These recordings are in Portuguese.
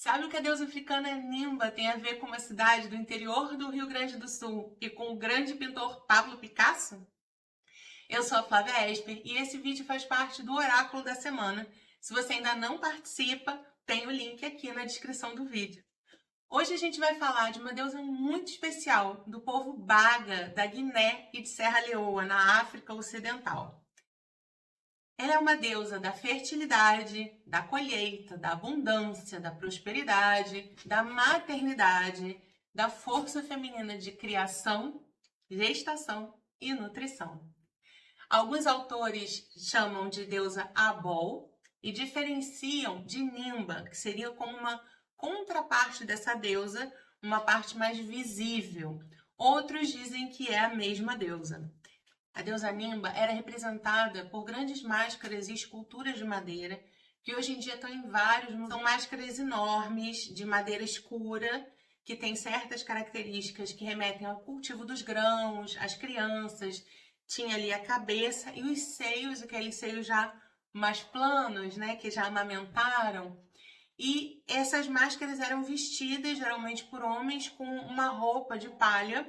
Sabe o que a deusa africana Nimba tem a ver com uma cidade do interior do Rio Grande do Sul e com o grande pintor Pablo Picasso? Eu sou a Flávia Esper e esse vídeo faz parte do Oráculo da Semana. Se você ainda não participa, tem o link aqui na descrição do vídeo. Hoje a gente vai falar de uma deusa muito especial do povo Baga, da Guiné e de Serra Leoa, na África Ocidental. Ela é uma deusa da fertilidade, da colheita, da abundância, da prosperidade, da maternidade, da força feminina de criação, gestação e nutrição. Alguns autores chamam de deusa Abol e diferenciam de Nimba, que seria como uma contraparte dessa deusa, uma parte mais visível. Outros dizem que é a mesma deusa. A deusa Nimba era representada por grandes máscaras e esculturas de madeira, que hoje em dia estão em vários museus. São máscaras enormes, de madeira escura, que têm certas características que remetem ao cultivo dos grãos, às crianças. Tinha ali a cabeça e os seios, aqueles seios já mais planos, né, que já amamentaram. E essas máscaras eram vestidas geralmente por homens com uma roupa de palha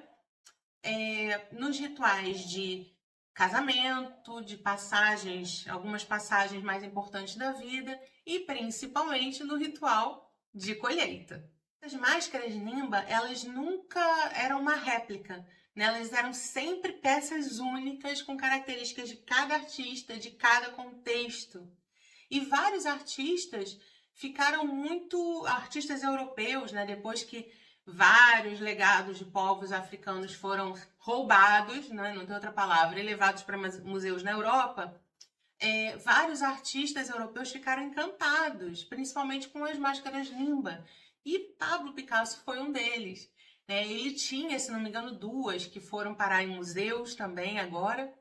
nos rituais de casamento, de passagens, algumas passagens mais importantes da vida e principalmente no ritual de colheita. As máscaras de Nimba, elas nunca eram uma réplica, né? Elas eram sempre peças únicas com características de cada artista, de cada contexto. E vários artistas artistas europeus, né? Depois que vários legados de povos africanos foram roubados, né? Não tem outra palavra, e levados para museus na Europa, vários artistas europeus ficaram encantados, principalmente com as máscaras Nimba. E Pablo Picasso foi um deles. Ele tinha, se não me engano, duas que foram parar em museus também agora,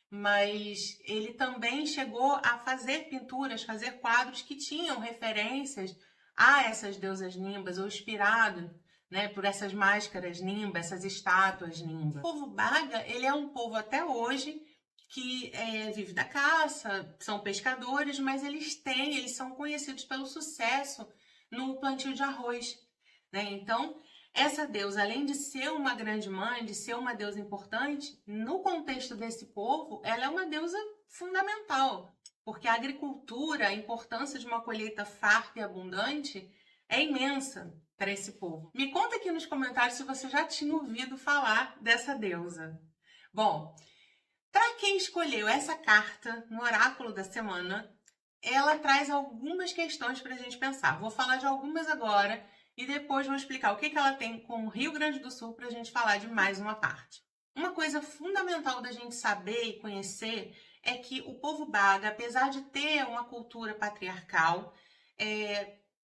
mas ele também chegou a fazer pinturas, fazer quadros que tinham referências a essas deusas nimbas, ou inspirado, né, por essas máscaras nimba, essas estátuas nimba. O povo Baga, ele é um povo até hoje que vive da caça, são pescadores, mas eles são conhecidos pelo sucesso no plantio de arroz, né? Então, essa deusa, além de ser uma grande mãe, de ser uma deusa importante, no contexto desse povo, ela é uma deusa fundamental, porque a agricultura, a importância de uma colheita farta e abundante é imensa para esse povo. Me conta aqui nos comentários se você já tinha ouvido falar dessa deusa. Bom, para quem escolheu essa carta no oráculo da semana, ela traz algumas questões para a gente pensar. Vou falar de algumas agora e depois vou explicar o que ela tem com o Rio Grande do Sul para a gente falar de mais uma parte. Uma coisa fundamental da gente saber e conhecer é que o povo Baga, apesar de ter uma cultura patriarcal,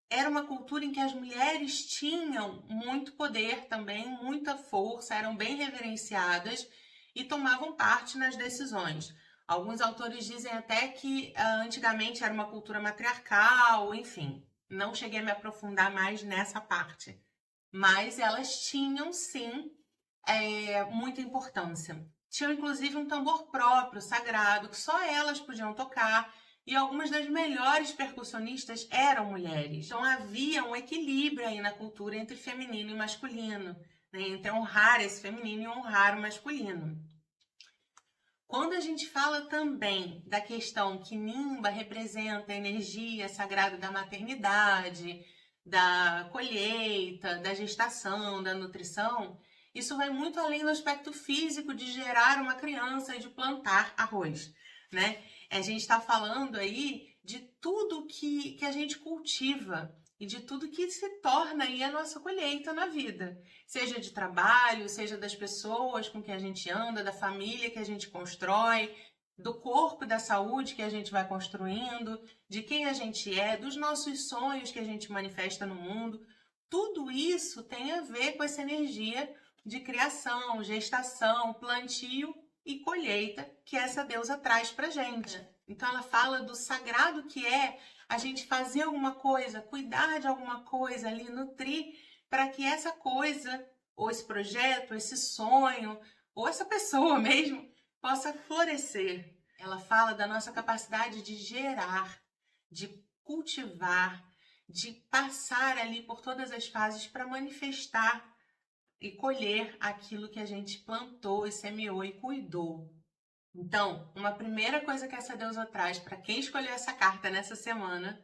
era uma cultura em que as mulheres tinham muito poder também, muita força, eram bem reverenciadas e tomavam parte nas decisões. Alguns autores dizem até que antigamente era uma cultura matriarcal, enfim. Não cheguei a me aprofundar mais nessa parte. Mas elas tinham, sim, muita importância. Tinham, inclusive, um tambor próprio, sagrado, que só elas podiam tocar. E algumas das melhores percussionistas eram mulheres. Então havia um equilíbrio aí na cultura entre feminino e masculino, né? Entre honrar esse feminino e honrar o masculino. Quando a gente fala também da questão que Nimba representa a energia sagrada da maternidade, da colheita, da gestação, da nutrição, isso vai muito além do aspecto físico de gerar uma criança e de plantar arroz, né? A gente está falando aí de tudo que a gente cultiva e de tudo que se torna aí a nossa colheita na vida. Seja de trabalho, seja das pessoas com que a gente anda, da família que a gente constrói, do corpo, da saúde que a gente vai construindo, de quem a gente é, dos nossos sonhos que a gente manifesta no mundo. Tudo isso tem a ver com essa energia de criação, gestação, plantio e colheita que essa deusa traz pra gente. Então ela fala do sagrado que é a gente fazer alguma coisa, cuidar de alguma coisa ali, nutrir, para que essa coisa, ou esse projeto, ou esse sonho, ou essa pessoa mesmo, possa florescer. Ela fala da nossa capacidade de gerar, de cultivar, de passar ali por todas as fases para manifestar e colher aquilo que a gente plantou e semeou e cuidou. Então, uma primeira coisa que essa deusa traz para quem escolheu essa carta nessa semana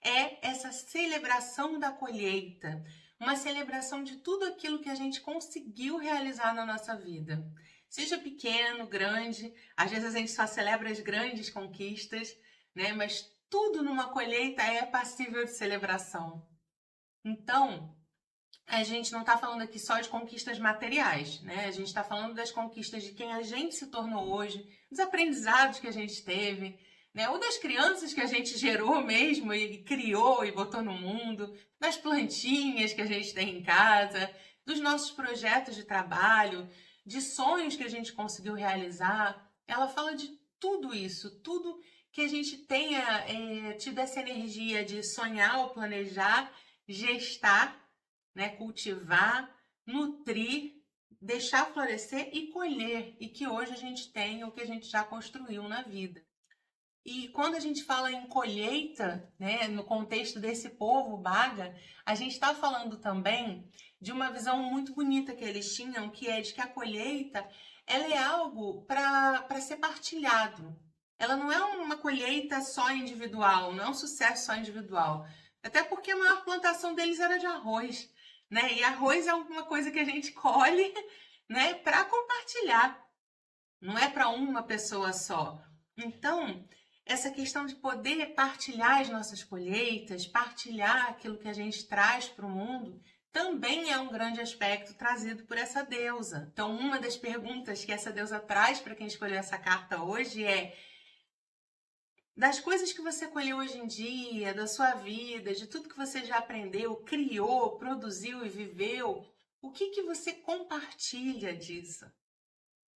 é essa celebração da colheita, uma celebração de tudo aquilo que a gente conseguiu realizar na nossa vida. Seja pequeno, grande, às vezes a gente só celebra as grandes conquistas, né? Mas tudo numa colheita é passível de celebração. Então, a gente não está falando aqui só de conquistas materiais, né? A gente está falando das conquistas de quem a gente se tornou hoje, dos aprendizados que a gente teve, né? Ou das crianças que a gente gerou mesmo e criou e botou no mundo, das plantinhas que a gente tem em casa, dos nossos projetos de trabalho, de sonhos que a gente conseguiu realizar. Ela fala de tudo isso, tudo que a gente tenha tido essa energia de sonhar ou planejar, gestar, né, cultivar, nutrir, deixar florescer e colher, e que hoje a gente tem o que a gente já construiu na vida. E quando a gente fala em colheita, né, no contexto desse povo Baga, a gente está falando também de uma visão muito bonita que eles tinham, que é de que a colheita ela é algo para ser partilhado. Ela não é uma colheita só individual, não é um sucesso só individual. Até porque a maior plantação deles era de arroz, né? E arroz é uma coisa que a gente colhe, né, para compartilhar. Não é para uma pessoa só. Então, essa questão de poder partilhar as nossas colheitas, partilhar aquilo que a gente traz para o mundo, também é um grande aspecto trazido por essa deusa. Então, uma das perguntas que essa deusa traz para quem escolheu essa carta hoje é: das coisas que você colheu hoje em dia, da sua vida, de tudo que você já aprendeu, criou, produziu e viveu, o que você compartilha disso?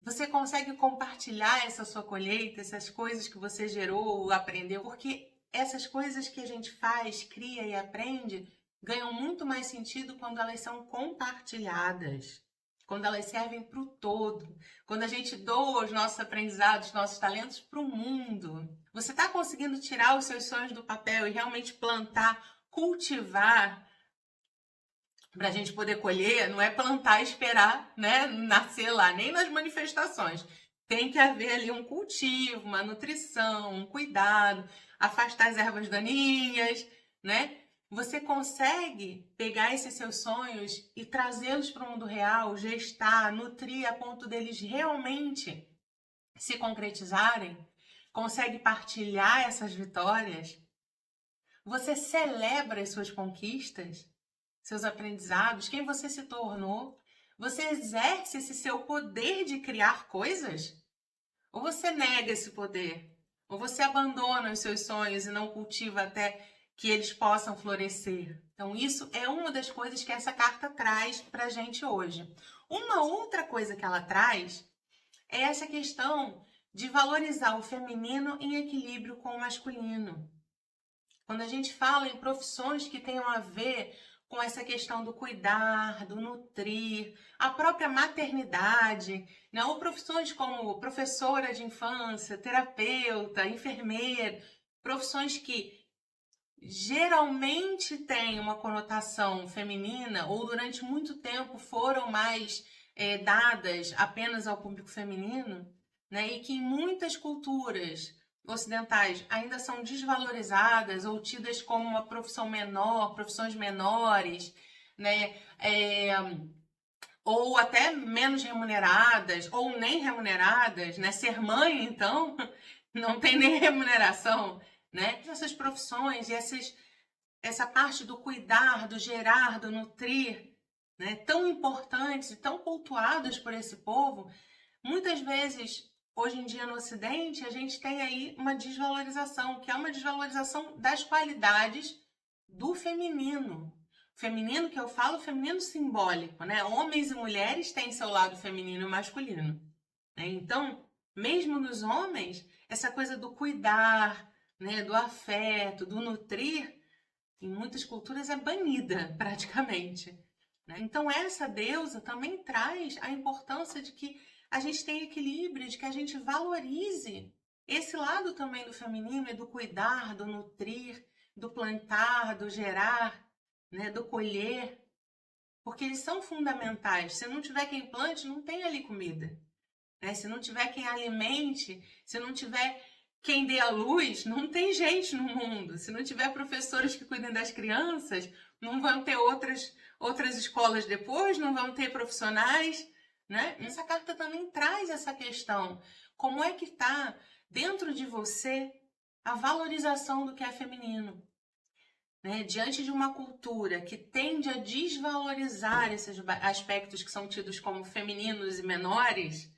Você consegue compartilhar essa sua colheita, essas coisas que você gerou, aprendeu? Porque essas coisas que a gente faz, cria e aprende ganham muito mais sentido quando elas são compartilhadas, quando elas servem para o todo, quando a gente doa os nossos aprendizados, nossos talentos para o mundo. Você está conseguindo tirar os seus sonhos do papel e realmente plantar, cultivar para a gente poder colher, não é plantar e esperar, né, nascer lá, nem nas manifestações. Tem que haver ali um cultivo, uma nutrição, um cuidado, afastar as ervas daninhas, né? Você consegue pegar esses seus sonhos e trazê-los para o mundo real, gestar, nutrir a ponto deles realmente se concretizarem? Consegue partilhar essas vitórias? Você celebra as suas conquistas? Seus aprendizados, quem você se tornou? Você exerce esse seu poder de criar coisas? Ou você nega esse poder? Ou você abandona os seus sonhos e não cultiva até que eles possam florescer? Então, isso é uma das coisas que essa carta traz para a gente hoje. Uma outra coisa que ela traz é essa questão de valorizar o feminino em equilíbrio com o masculino. Quando a gente fala em profissões que tenham a ver com essa questão do cuidar, do nutrir, a própria maternidade, né? Ou profissões como professora de infância, terapeuta, enfermeira, profissões que geralmente têm uma conotação feminina ou durante muito tempo foram mais dadas apenas ao público feminino, né? E que em muitas culturas ocidentais ainda são desvalorizadas ou tidas como uma profissão menor, profissões menores, né? Ou até menos remuneradas, ou nem remuneradas, né? Ser mãe, então, não tem nem remuneração, né? Essas profissões e essa parte do cuidar, do gerar, do nutrir, né? Tão importantes e tão cultuadas por esse povo, muitas vezes hoje em dia no Ocidente, a gente tem aí uma desvalorização, que é uma desvalorização das qualidades do feminino. Feminino que eu falo, feminino simbólico, né? Homens e mulheres têm seu lado feminino e masculino, né? Então, mesmo nos homens, essa coisa do cuidar, né? Do afeto, do nutrir, em muitas culturas é banida praticamente, né? Então, essa deusa também traz a importância de que a gente tenha equilíbrio, de que a gente valorize esse lado também do feminino e do cuidar, do nutrir, do plantar, do gerar, né, do colher, porque eles são fundamentais. Se não tiver quem plante, não tem ali comida, né? Se não tiver quem alimente, se não tiver quem dê a luz, não tem gente no mundo. Se não tiver professores que cuidem das crianças, não vão ter outras escolas depois, não vão ter profissionais, né? Essa carta também traz essa questão. Como é que está dentro de você a valorização do que é feminino? Né? Diante de uma cultura que tende a desvalorizar esses aspectos que são tidos como femininos e menores,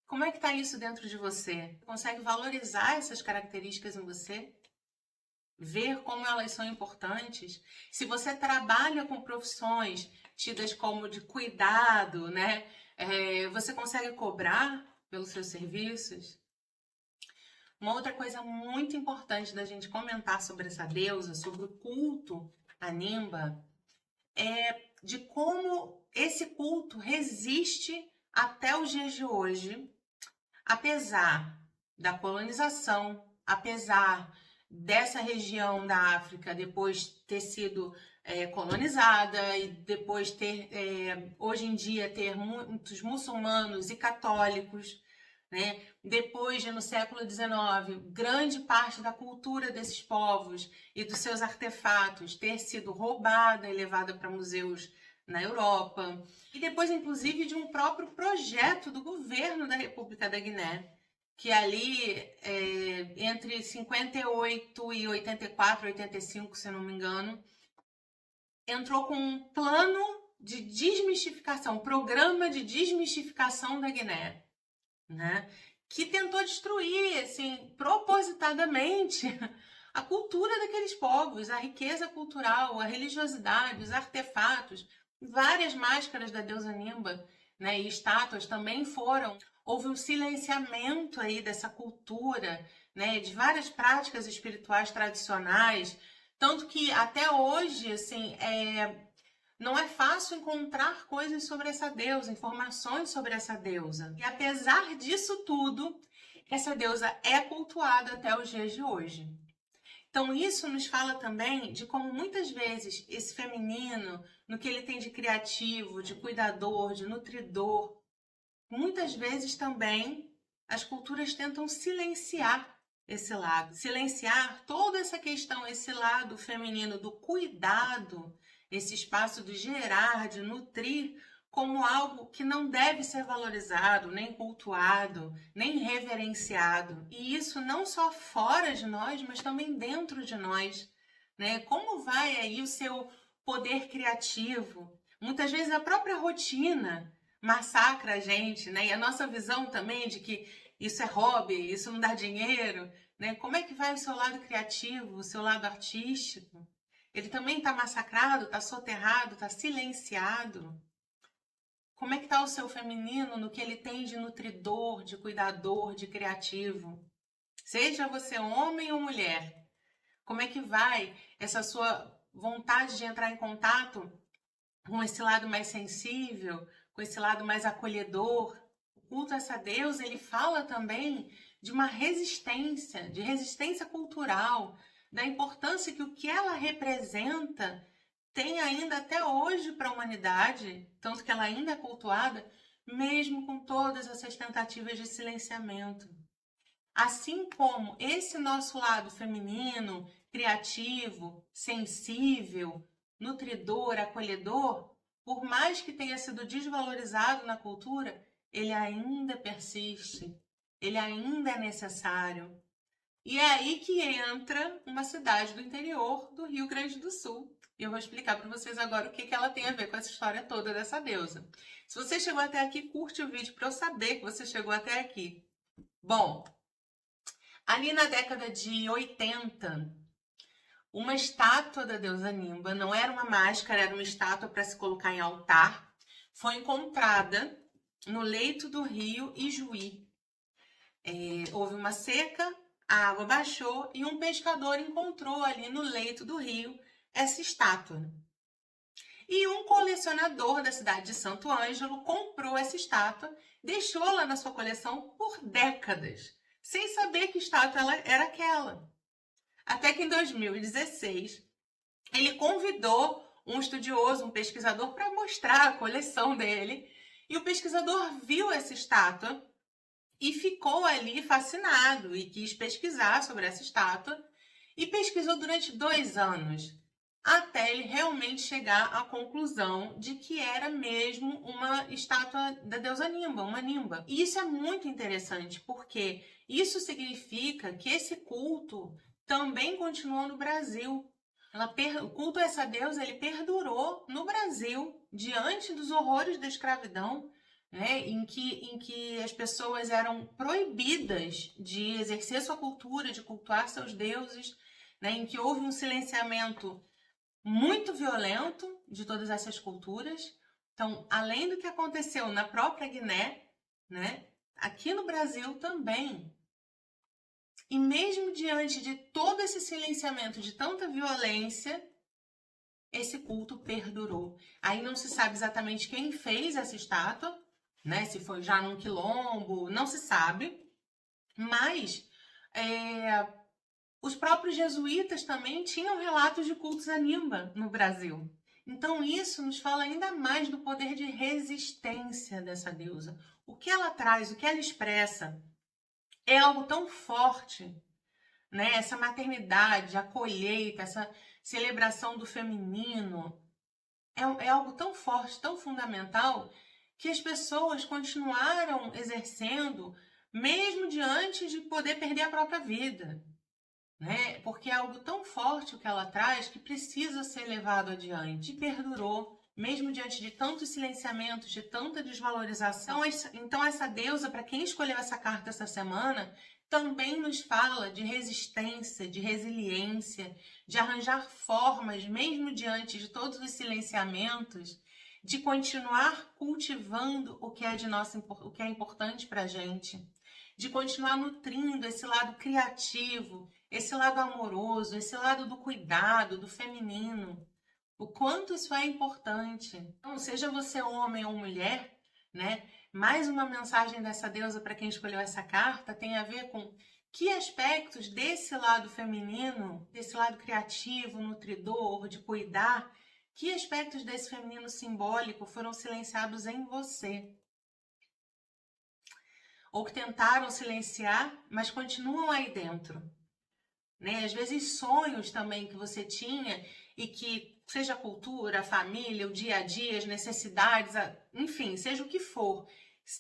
como é que está isso dentro de você? Você consegue valorizar essas características em você? Ver como elas são importantes? Se você trabalha com profissões tidas como de cuidado, né? Você consegue cobrar pelos seus serviços? Uma outra coisa muito importante da gente comentar sobre essa deusa, sobre o culto a Nimba, é de como esse culto resiste até os dias de hoje, apesar da colonização, apesar dessa região da África depois ter sido colonizada e depois ter, hoje em dia, ter muitos muçulmanos e católicos, né? Depois de, no século XIX, grande parte da cultura desses povos e dos seus artefatos ter sido roubada e levada para museus na Europa, e depois, inclusive, de um próprio projeto do governo da República da Guiné, que ali, entre 58 e 84, 85, se não me engano, entrou com um plano de desmistificação, um programa de desmistificação da Guiné, né? Que tentou destruir, assim, propositadamente a cultura daqueles povos, a riqueza cultural, a religiosidade, os artefatos, várias máscaras da deusa Nimba, né, e estátuas também foram. Houve um silenciamento aí dessa cultura, né, de várias práticas espirituais tradicionais, tanto que até hoje, assim, não é fácil encontrar coisas sobre essa deusa, informações sobre essa deusa. E apesar disso tudo, essa deusa é cultuada até os dias de hoje. Então isso nos fala também de como muitas vezes esse feminino, no que ele tem de criativo, de cuidador, de nutridor, muitas vezes também as culturas tentam silenciar esse lado, silenciar toda essa questão, esse lado feminino do cuidado, esse espaço de gerar, de nutrir, como algo que não deve ser valorizado, nem cultuado, nem reverenciado. E isso não só fora de nós, mas também dentro de nós, né? Como vai aí o seu poder criativo? Muitas vezes a própria rotina massacra a gente, né? E a nossa visão também de que isso é hobby, isso não dá dinheiro, né? Como é que vai o seu lado criativo, o seu lado artístico? Ele também está massacrado, está soterrado, está silenciado. Como é que está o seu feminino no que ele tem de nutridor, de cuidador, de criativo? Seja você homem ou mulher, como é que vai essa sua vontade de entrar em contato com esse lado mais sensível, com esse lado mais acolhedor? O culto a essa deusa, ele fala também de uma resistência, de resistência cultural, da importância que o que ela representa tem ainda até hoje para a humanidade, tanto que ela ainda é cultuada, mesmo com todas essas tentativas de silenciamento. Assim como esse nosso lado feminino, criativo, sensível, nutridor, acolhedor, por mais que tenha sido desvalorizado na cultura, ele ainda persiste, ele ainda é necessário. E é aí que entra uma cidade do interior do Rio Grande do Sul. E eu vou explicar para vocês agora o que ela tem a ver com essa história toda dessa deusa. Se você chegou até aqui, curte o vídeo para eu saber que você chegou até aqui. Bom, ali na década de 80, uma estátua da deusa Nimba, não era uma máscara, era uma estátua para se colocar em altar, foi encontrada no leito do rio Ijuí. Houve uma seca, a água baixou e um pescador encontrou ali no leito do rio essa estátua. E um colecionador da cidade de Santo Ângelo comprou essa estátua, deixou-la na sua coleção por décadas, sem saber que estátua ela era aquela. Até que em 2016, ele convidou um estudioso, um pesquisador, para mostrar a coleção dele. E o pesquisador viu essa estátua e ficou ali fascinado e quis pesquisar sobre essa estátua. E pesquisou durante 2 anos, até ele realmente chegar à conclusão de que era mesmo uma estátua da deusa Nimba, uma Nimba. E isso é muito interessante, porque isso significa que esse culto também continuou no Brasil. O culto a essa deusa ele perdurou no Brasil diante dos horrores da escravidão, né, em que as pessoas eram proibidas de exercer sua cultura, de cultuar seus deuses, né, em que houve um silenciamento muito violento de todas essas culturas. Então, além do que aconteceu na própria Guiné, né, aqui no Brasil também. E mesmo diante de todo esse silenciamento, de tanta violência, esse culto perdurou. Aí não se sabe exatamente quem fez essa estátua, né? Se foi já num quilombo, não se sabe. Mas os próprios jesuítas também tinham relatos de cultos a Nimba no Brasil. Então isso nos fala ainda mais do poder de resistência dessa deusa. O que ela traz, o que ela expressa, é algo tão forte, né? Essa maternidade, a colheita, essa celebração do feminino, é algo tão forte, tão fundamental, que as pessoas continuaram exercendo mesmo diante de poder perder a própria vida, né? Porque é algo tão forte o que ela traz que precisa ser levado adiante. E perdurou, mesmo diante de tantos silenciamentos, de tanta desvalorização. Então essa deusa, para quem escolheu essa carta essa semana, também nos fala de resistência, de resiliência, de arranjar formas, mesmo diante de todos os silenciamentos, de continuar cultivando o que é o que é importante para a gente, de continuar nutrindo esse lado criativo, esse lado amoroso, esse lado do cuidado, do feminino. O quanto isso é importante. Então, seja você homem ou mulher, né? Mais uma mensagem dessa deusa para quem escolheu essa carta tem a ver com que aspectos desse lado feminino, desse lado criativo, nutridor, de cuidar, que aspectos desse feminino simbólico foram silenciados em você? Ou que tentaram silenciar, mas continuam aí dentro. Né? Às vezes sonhos também que você tinha e que, seja a cultura, a família, o dia a dia, as necessidades, enfim, seja o que for,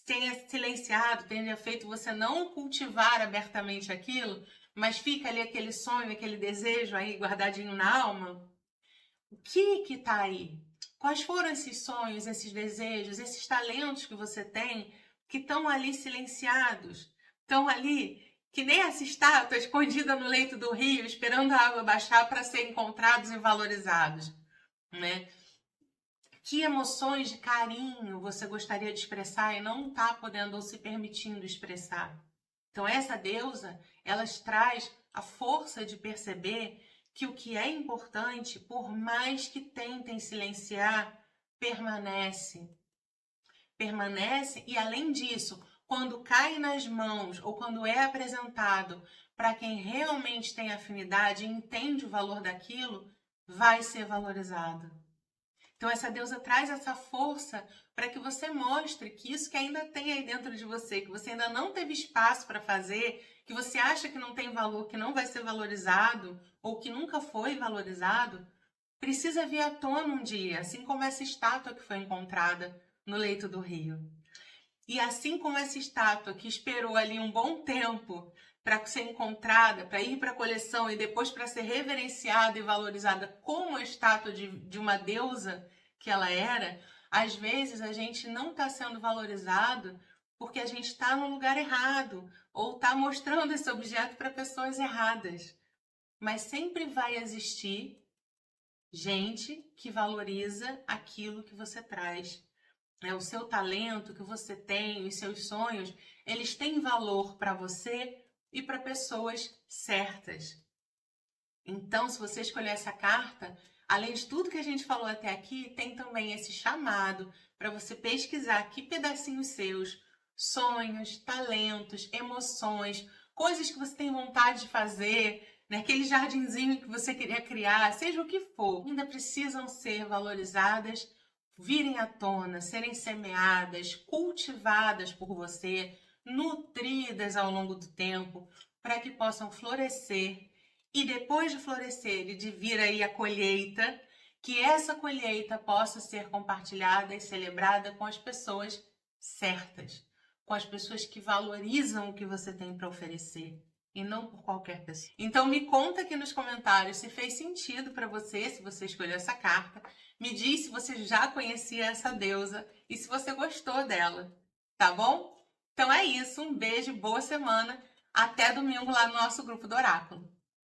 tenha silenciado, tenha feito você não cultivar abertamente aquilo, mas fica ali aquele sonho, aquele desejo aí guardadinho na alma. O que tá aí? Quais foram esses sonhos, esses desejos, esses talentos que você tem que estão ali silenciados, estão ali que nem essa estátua escondida no leito do rio, esperando a água baixar para ser encontrados e valorizados, né? Que emoções de carinho você gostaria de expressar e não está podendo ou se permitindo expressar? Então essa deusa, ela traz a força de perceber que o que é importante, por mais que tentem silenciar, permanece. Permanece e, além disso, quando cai nas mãos ou quando é apresentado para quem realmente tem afinidade e entende o valor daquilo, vai ser valorizado. Então essa deusa traz essa força para que você mostre que isso que ainda tem aí dentro de você, que você ainda não teve espaço para fazer, que você acha que não tem valor, que não vai ser valorizado ou que nunca foi valorizado, precisa vir à tona um dia, assim como essa estátua que foi encontrada no leito do rio. E assim como essa estátua que esperou ali um bom tempo para ser encontrada, para ir para a coleção e depois para ser reverenciada e valorizada como a estátua de uma deusa que ela era, às vezes a gente não está sendo valorizado porque a gente está no lugar errado ou está mostrando esse objeto para pessoas erradas. Mas sempre vai existir gente que valoriza aquilo que você traz. O seu talento que você tem, os seus sonhos, eles têm valor para você e para pessoas certas. Então, se você escolher essa carta, além de tudo que a gente falou até aqui, tem também esse chamado para você pesquisar que pedacinhos seus, sonhos, talentos, emoções, coisas que você tem vontade de fazer, né? Aquele jardinzinho que você queria criar, seja o que for, ainda precisam ser valorizadas, virem à tona, serem semeadas, cultivadas por você, nutridas ao longo do tempo, para que possam florescer e depois de florescer e de vir aí a colheita, que essa colheita possa ser compartilhada e celebrada com as pessoas certas, com as pessoas que valorizam o que você tem para oferecer e não por qualquer pessoa. Então me conta aqui nos comentários se fez sentido para você, se você escolheu essa carta. Me diz se você já conhecia essa deusa e se você gostou dela, tá bom? Então é isso, um beijo, boa semana, até domingo lá no nosso grupo do Oráculo.